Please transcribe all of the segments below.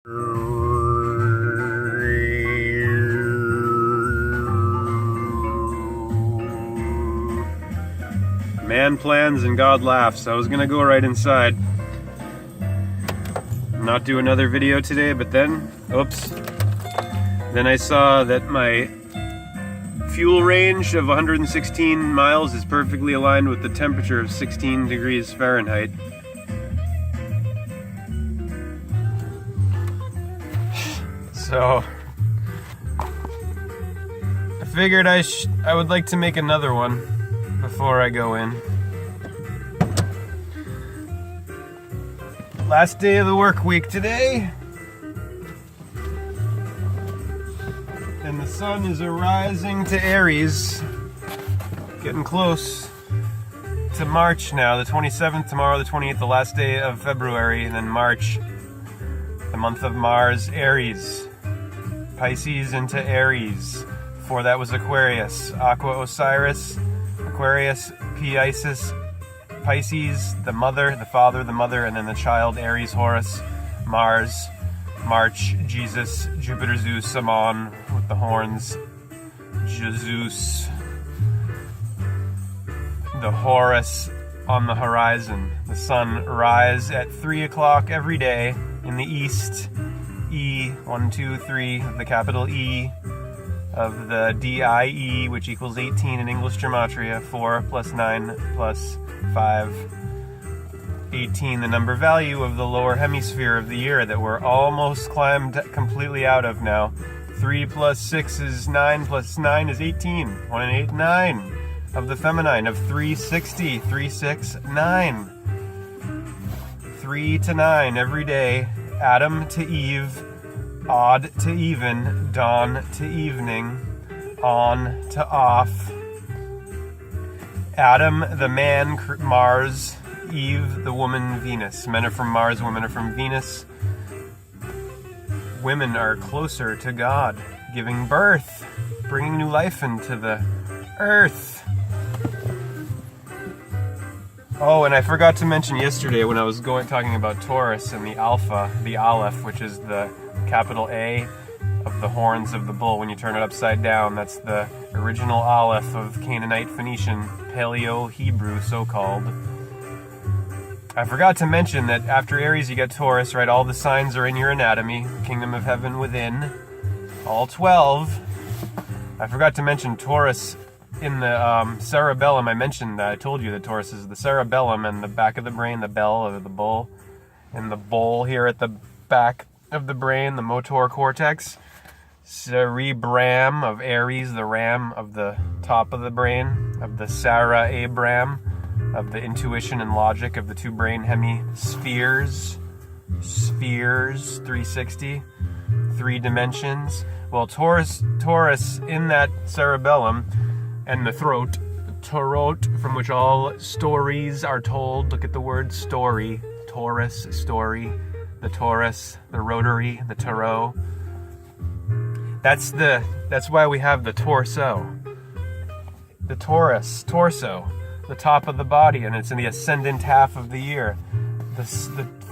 Man plans and God laughs. I was gonna go right inside, not do another video today, but then, oops. Then I saw that my fuel range of 116 miles is perfectly aligned with the temperature of 16 degrees Fahrenheit. So I figured I would like to make another one before I go in. Last day of the work week today. And the sun is arising to Aries. Getting close to March now. The 27th, tomorrow the 28th, the last day of February, and then March, the month of Mars, Aries. Pisces into Aries. Before that was Aquarius. Aqua Osiris, Aquarius, Pisces, Pisces, the mother, the father, the mother, and then the child, Aries, Horus, Mars, March, Jesus, Jupiter, Zeus, Ammon with the horns, Jesus, the Horus on the horizon. The sun rise at 3 o'clock every day in the east. E, 1, 2, 3, the capital E of the DIE, which equals 18 in English gematria. 4 plus 9 plus 5, 18, the number value of the lower hemisphere of the year that we're almost climbed completely out of now. 3 plus 6 is 9, plus 9 is 18. 1 and 8, 9 of the feminine of 360. 3, 6, 9. 3 to 9 every day. Adam to Eve, odd to even, dawn to evening, on to off. Adam, the man, Mars, Eve, the woman, Venus. Men are from Mars, women are from Venus. Women are closer to God, giving birth, bringing new life into the earth. Oh, and I forgot to mention yesterday when I was talking about Taurus and the Alpha, the Aleph, which is the capital A of the horns of the bull. When you turn it upside down, that's the original Aleph of Canaanite Phoenician, Paleo-Hebrew, so-called. I forgot to mention that after Aries you get Taurus, right? All the signs are in your anatomy, kingdom of heaven within, all 12. I forgot to mention Taurus in the cerebellum. I mentioned that. I told you that Taurus is the cerebellum and the back of the brain, the bell or the bull, and the bowl here at the back of the brain, the motor cortex. Cerebram of Aries, the ram of the top of the brain, of the Sarah Abram, of the intuition and logic of the two brain hemispheres. Spheres, 360, 3 dimensions. Well, Taurus in that cerebellum and the throat, tarot, from which all stories are told. Look at the word story. Taurus, story. The Taurus, the rotary, the tarot. That's why we have the torso. The Taurus, torso, the top of the body, and it's in the ascendant half of the year. The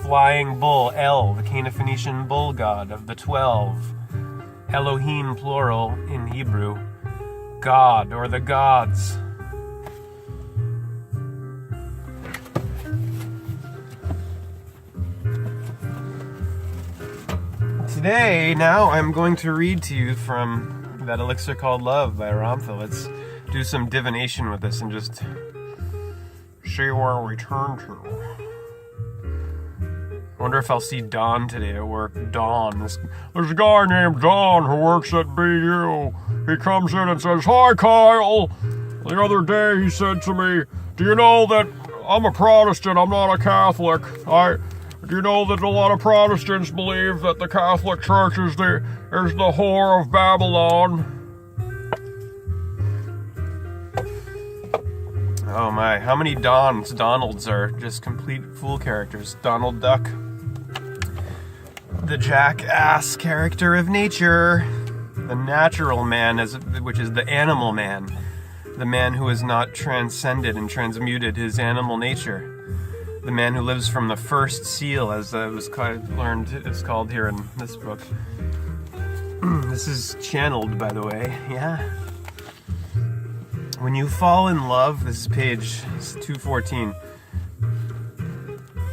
flying bull, El, the Cana-Phoenician bull god of the 12. Elohim, plural, in Hebrew. God, or the gods. Today, now, I'm going to read to you from that Elixir Called Love by Ramtha. Let's do some divination with this and just see where we turn to. I wonder if I'll see Don today at work. Don. There's a guy named Don who works at BU. He comes in and says, "Hi, Kyle." The other day he said to me, "Do you know that I'm a Protestant, I'm not a Catholic. Do you know that a lot of Protestants believe that the Catholic Church is the whore of Babylon?" Oh my, how many Donalds are just complete fool characters? Donald Duck. The jackass character of nature. The natural man, which is the animal man. The man who has not transcended and transmuted his animal nature. The man who lives from the first seal, as learned it's called here in this book. This is channeled, by the way, yeah. When you fall in love, this is page 214.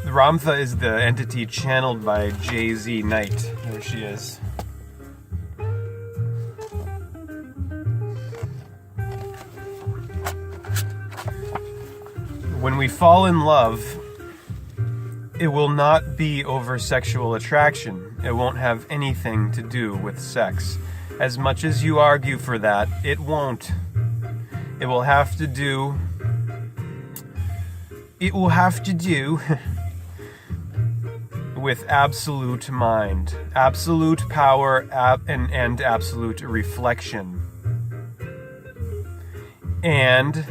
Ramtha is the entity channeled by J.Z. Knight. There she is. When we fall in love, it will not be over sexual attraction. It won't have anything to do with sex. As much as you argue for that, it won't. It will have to do with absolute mind, absolute power, and absolute reflection. And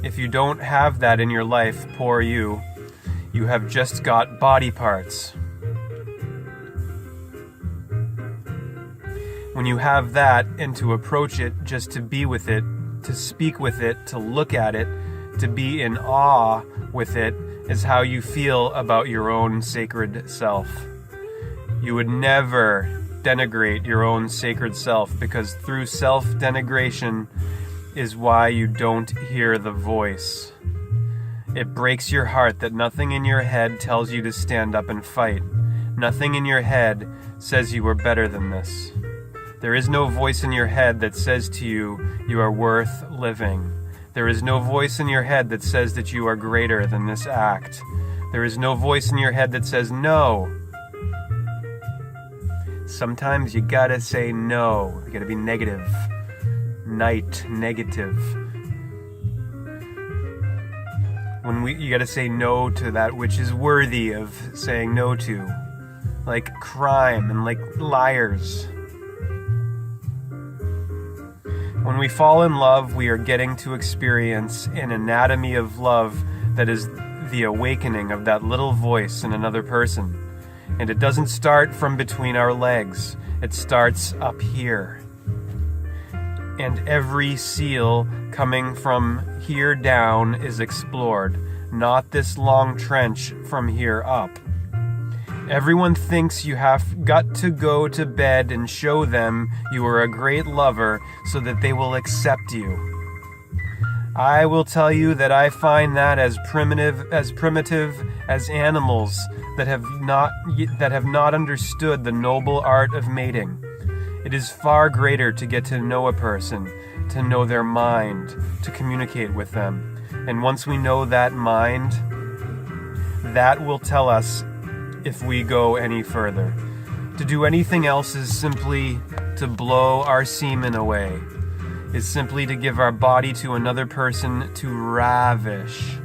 if you don't have that in your life, poor you, you have just got body parts. When you have that, and to approach it, just to be with it, to speak with it, to look at it, to be in awe with it, is how you feel about your own sacred self. You would never denigrate your own sacred self, because through self-denigration is why you don't hear the voice. It breaks your heart that nothing in your head tells you to stand up and fight. Nothing in your head says you are better than this. There is no voice in your head that says to you, you are worth living. There is no voice in your head that says that you are greater than this act. There is no voice in your head that says no. Sometimes you gotta say no. You gotta be negative. Negative. You gotta say no to that which is worthy of saying no to. Like crime and like liars. When we fall in love, we are getting to experience an anatomy of love that is the awakening of that little voice in another person. And it doesn't start from between our legs. It starts up here. And every seal coming from here down is explored, not this long trench from here up. Everyone thinks you have got to go to bed and show them you are a great lover so that they will accept you. I will tell you that I find that as primitive as animals that have not understood the noble art of mating. It is far greater to get to know a person, to know their mind, to communicate with them. And once we know that mind, that will tell us if we go any further. To do anything else is simply to blow our semen away, is simply to give our body to another person to ravish.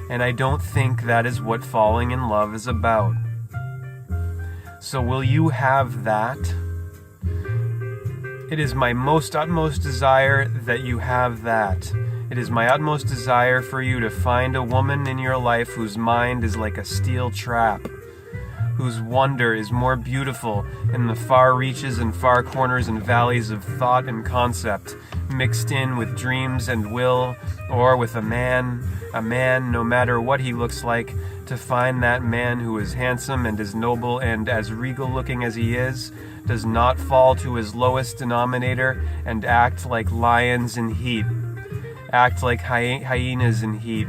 And I don't think that is what falling in love is about. So will you have that? It is my utmost desire that you have that. It is my utmost desire for you to find a woman in your life whose mind is like a steel trap, whose wonder is more beautiful in the far reaches and far corners and valleys of thought and concept, mixed in with dreams and will, or with a man, no matter what he looks like, to find that man who is handsome and is noble and as regal looking as he is, does not fall to his lowest denominator and act like lions in heat, act like hyenas in heat,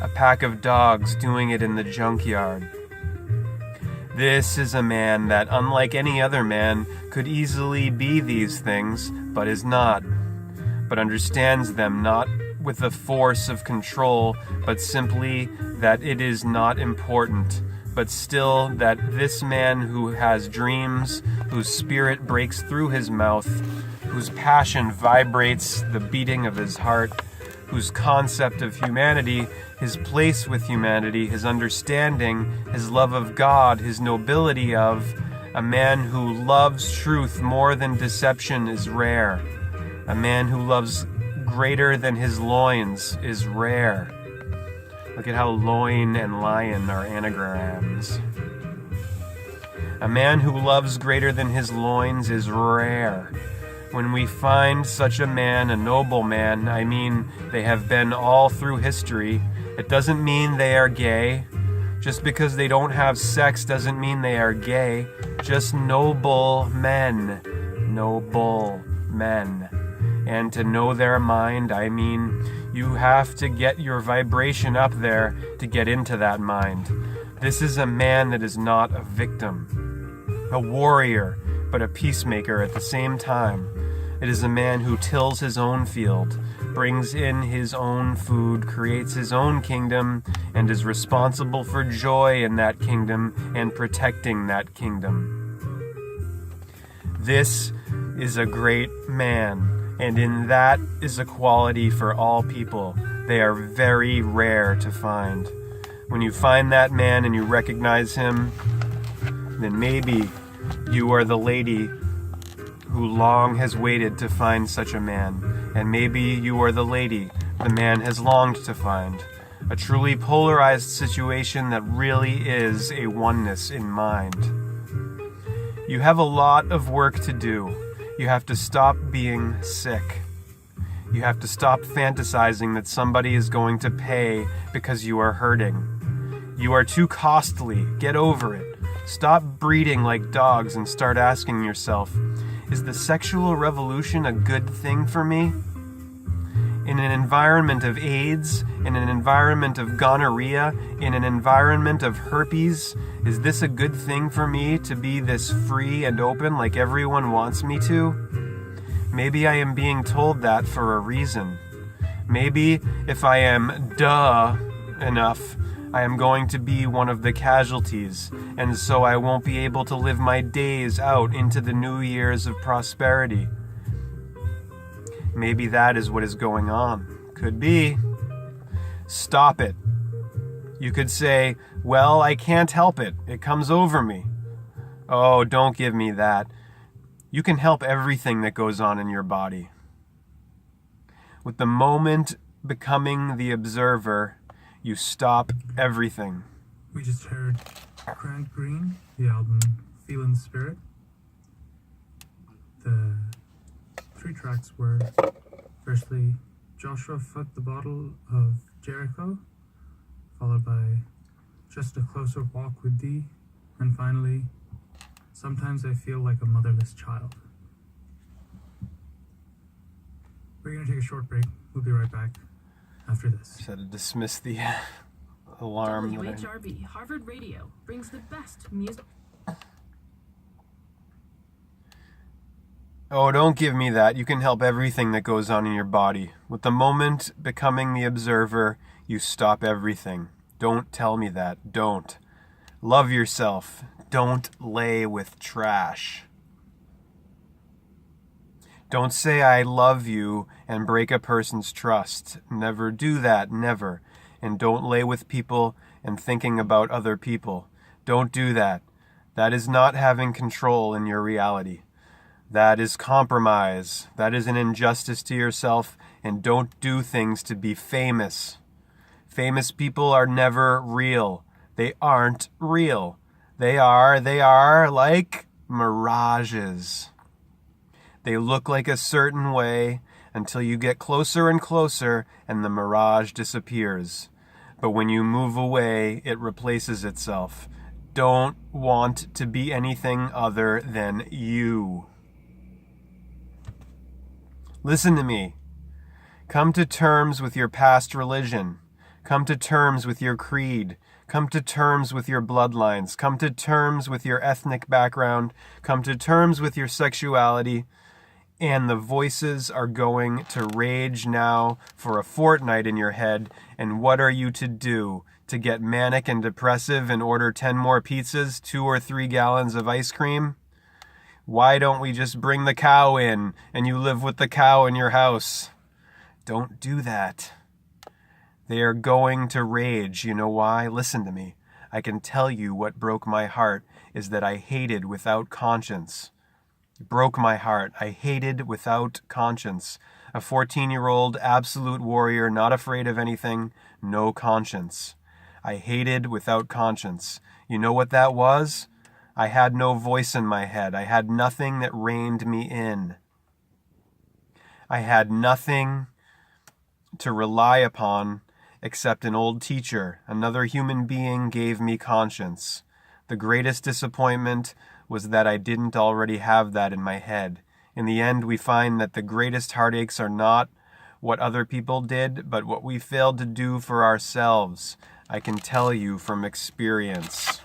a pack of dogs doing it in the junkyard. This is a man that, unlike any other man, could easily be these things, but is not, but understands them not with the force of control, but simply that it is not important, but still that this man who has dreams, whose spirit breaks through his mouth, whose passion vibrates the beating of his heart, whose concept of humanity, his place with humanity, his understanding, his love of God, his nobility of a man who loves truth more than deception is rare. A man who loves greater than his loins is rare. Look at how loin and lion are anagrams. A man who loves greater than his loins is rare. When we find such a man, a noble man, I mean they have been all through history. It doesn't mean they are gay. Just because they don't have sex doesn't mean they are gay. Just noble men. Noble men. And to know their mind, I mean, you have to get your vibration up there to get into that mind. This is a man that is not a victim, a warrior, but a peacemaker at the same time. It is a man who tills his own field, brings in his own food, creates his own kingdom, and is responsible for joy in that kingdom and protecting that kingdom. This is a great man, and in that is a quality for all people. They are very rare to find. When you find that man and you recognize him, then maybe you are the lady who long has waited to find such a man. And maybe you are the lady the man has longed to find. A truly polarized situation that really is a oneness in mind. You have a lot of work to do. You have to stop being sick. You have to stop fantasizing that somebody is going to pay because you are hurting. You are too costly. Get over it. Stop breeding like dogs and start asking yourself, is the sexual revolution a good thing for me? In an environment of AIDS, in an environment of gonorrhea, in an environment of herpes, is this a good thing for me to be this free and open like everyone wants me to? Maybe I am being told that for a reason. Maybe if I am duh enough, I am going to be one of the casualties, and so I won't be able to live my days out into the new years of prosperity. Maybe that is what is going on. Could be. Stop it. You could say, well, I can't help it. It comes over me. Oh, don't give me that. You can help everything that goes on in your body. With the moment becoming the observer, you stop everything. We just heard Grant Green, the album Feelin' Spirit. The three tracks were, firstly, Joshua Foot the Bottle of Jericho, followed by Just a Closer Walk with Thee, and finally, Sometimes I Feel Like a Motherless Child. We're going to take a short break. We'll be right back after this. Just had to dismiss the alarm. WHRB, Harvard Radio, brings the best music. Oh, don't give me that. You can help everything that goes on in your body. With the moment becoming the observer, you stop everything. Don't tell me that. Don't. Love yourself. Don't lay with trash. Don't say I love you and break a person's trust. Never do that, never. And don't lay with people and thinking about other people. Don't do that. That is not having control in your reality. That is compromise. That is an injustice to yourself, and don't do things to be famous. Famous people are never real. They aren't real. They are like mirages. They look like a certain way until you get closer and closer and the mirage disappears. But when you move away, it replaces itself. Don't want to be anything other than you. Listen to me. Come to terms with your past religion. Come to terms with your creed. Come to terms with your bloodlines. Come to terms with your ethnic background. Come to terms with your sexuality. And the voices are going to rage now for a fortnight in your head. And what are you to do? To get manic and depressive and order 10 more pizzas, 2 or 3 gallons of ice cream? Why don't we just bring the cow in and you live with the cow in your house? Don't do that. They are going to rage. You know why? Listen to me. I can tell you what broke my heart is that I hated without conscience. It broke my heart. I hated without conscience. A 14-year-old absolute warrior, not afraid of anything, no conscience. I hated without conscience. You know what that was? I had no voice in my head. I had nothing that reined me in. I had nothing to rely upon except an old teacher, another human being gave me conscience. The greatest disappointment was that I didn't already have that in my head. In the end, we find that the greatest heartaches are not what other people did, but what we failed to do for ourselves. I can tell you from experience.